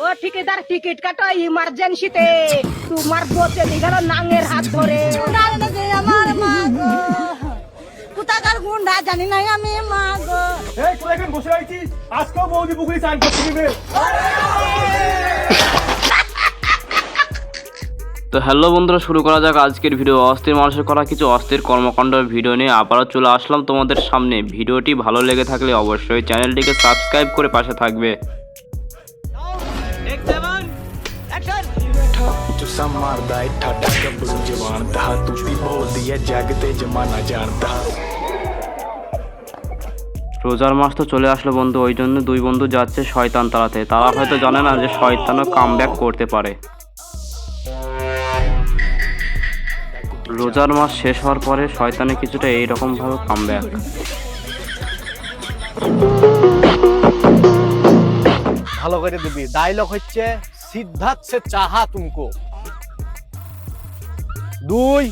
ও ঠিকাদার টিকিট কাটো ইমার্জেন্সিতে, তোমার বসে গেল নাঙের হাত ধরে। আমার মা গো, কোথাকার গুন্ডা জানি না আমি মা গো। এই তোরা এখানে বসে আছি, আজকেও বৌদি পুকুরে চান করতে দিবে। তো হ্যালো বন্ধুরা, শুরু করা যাক আজকের ভিডিও। অস্থির মানুষের করা কিছু অস্থির কর্মকাণ্ডের ভিডিও নিয়ে আবারও চলে আসলাম তোমাদের সামনে। ভিডিওটি ভালো লেগে থাকলে অবশ্যই চ্যানেলটিকে সাবস্ক্রাইব করে পাশে থাকবে। রোজার মাস তো চলে আসলো বন্ধু, ওই জন্য দুই বন্ধু যাচ্ছে শয়তান তাড়াতে। তারা হয়তো জানে না যে শয়তানও কামব্যাক করতে পারে। রোজার মাস শেষ হওয়ার পরে শয়তানে কিছুটা এইরকম ভাবে কামব্যাক। ভালো করে দিবি। ডায়লগ হচ্ছে সিদ্ধার্থ সে চাহা তুমকো। 2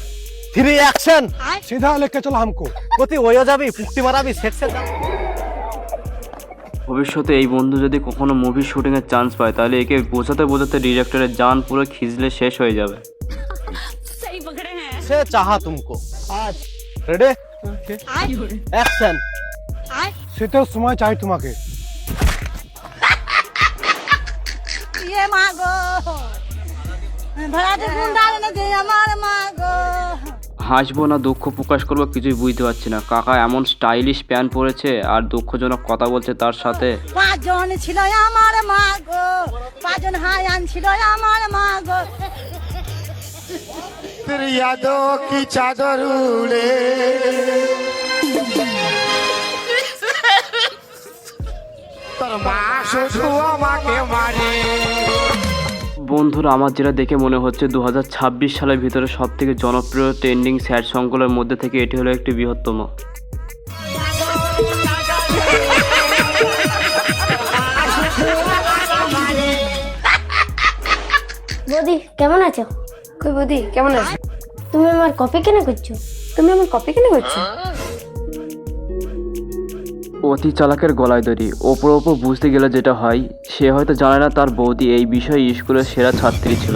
3 অ্যাকশন। सीधा लेके चलो हमको। প্রতি ওইও যাবি, পুক্তি মারাবি, সেক্সে যাবি। ভবিষ্যতে এই বন্ধু যদি কখনো মুভি শুটিং এর চান্স পায়, তাহলে একে বোঝাতে বোঝাতে ডিরেক্টরের জান পুরো খিজলে শেষ হয়ে যাবে। সে চাহা তুমকো। Ready action. শীতের সময় চাই তোমাকে। ইয়ে মা গো, ভাড়াটে গুন্ডা যে আমার মা গো। হাসবো না দুঃখ প্রকাশ করবো কিছুই বুঝতে পারছি না। কাকা এমন স্টাইলিশ প্যান্ট পরেছে আর দুঃখজনক কথা বলছে তার সাথে। 5 জন ছিল আমার মা গো, 5 জন হায়ান ছিল আমার মা গো। तेरी यादों की चादर उड़े, তোর মা শুধু আমাকে মারে। বন্ধুরা, আমার যেটা দেখে মনে হচ্ছে 2026 সালের ভিতরে সব থেকে জনপ্রিয় ট্রেন্ডিং স্যাড সংগুলোর মধ্যে থেকে এটি হলো একটি বৃহত্তম। বৌদি কেমন আছো? কই বৌদি কেমন আছো? তুমি আমার কপি কেন করছো? অতি চালাকের গলায় দড়ি। ওপর বুঝতে গেলে যেটা হয়, সে হয়তো জানে না তার বৌদি এই বিষয়ে স্কুলের সেরা ছাত্রী ছিল।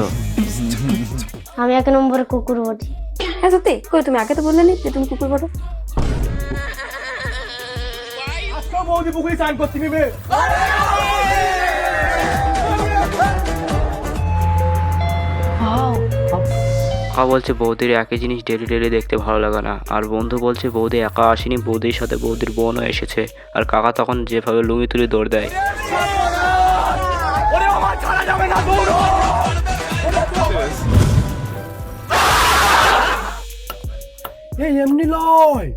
আমি 1 নম্বরে কুকুর বটি। হ্যাঁ সত্যি? কই তুমি আগে তো বললে না যে তুমি কুকুর বটো? আজকেও বৌদি পুকুরে চান করতে দিবে। কাকা বলছে বৌদির একই জিনিস ডেলি ডেলি দেখতে ভালো লাগে না। আর বন্ধু বলছে বৌদি একা আসেনি, বৌদির সাথে বৌদির বোনও এসেছে। আর কাকা তখন যেভাবে লুঙ্গি তুলে দৌড় দেয়। ওরে আমার ছাড়া যাবে না, দৌড়ো। এই এমনি লয়।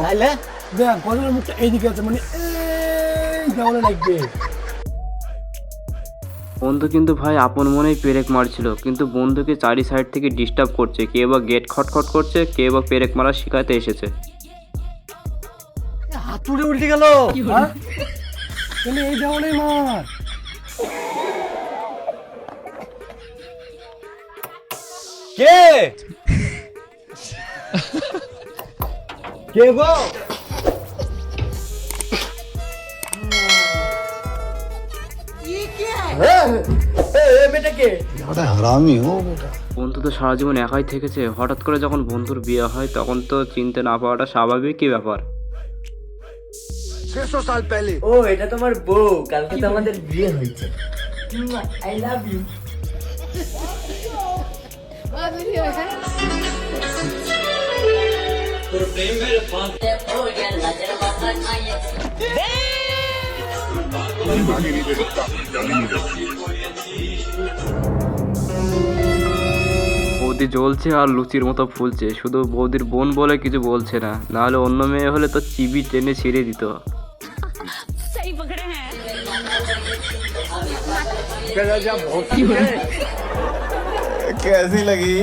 তাইলে দেখ গজলের মুখটা এইদিকে আছে, মানে এই দেওয়ালে লাগবে। বন্ধু কিন্তু ভাই আপন মনেই পেরেক মারছিল, কিন্তু বন্ধুকে চারি সাইড থেকে ডিস্টার্ব করছে। কে বা গেট খটখট করছে, কে বা পেরেক মারা শিখাতে এসেছে। হাতুড়ে উল্টে গেল। হ্যাঁ? তাহলে এই দেওয়ালে মার। কে কে গো? বন্ধু তো সারা জীবন একাই থেকেছে, হঠাৎ করে যখন বন্ধুর বিয়ে হয় তখন তো চিনতে না পাওয়াটা স্বাভাবিক। কি ব্যাপার? 600 साल पहले ও এটা তোমার বউ, কালকে তো আমাদের বিয়ে হয়েছে। I love you. বৌদি জ্বলছে আর লুচির মতো ফুলছে, শুধু বৌদির বোন বলে কিছু বলছে না, নাহলে অন্য মেয়ে হলে তো চিবি টেনে ছিঁড়ে দিত। कैसी लगी?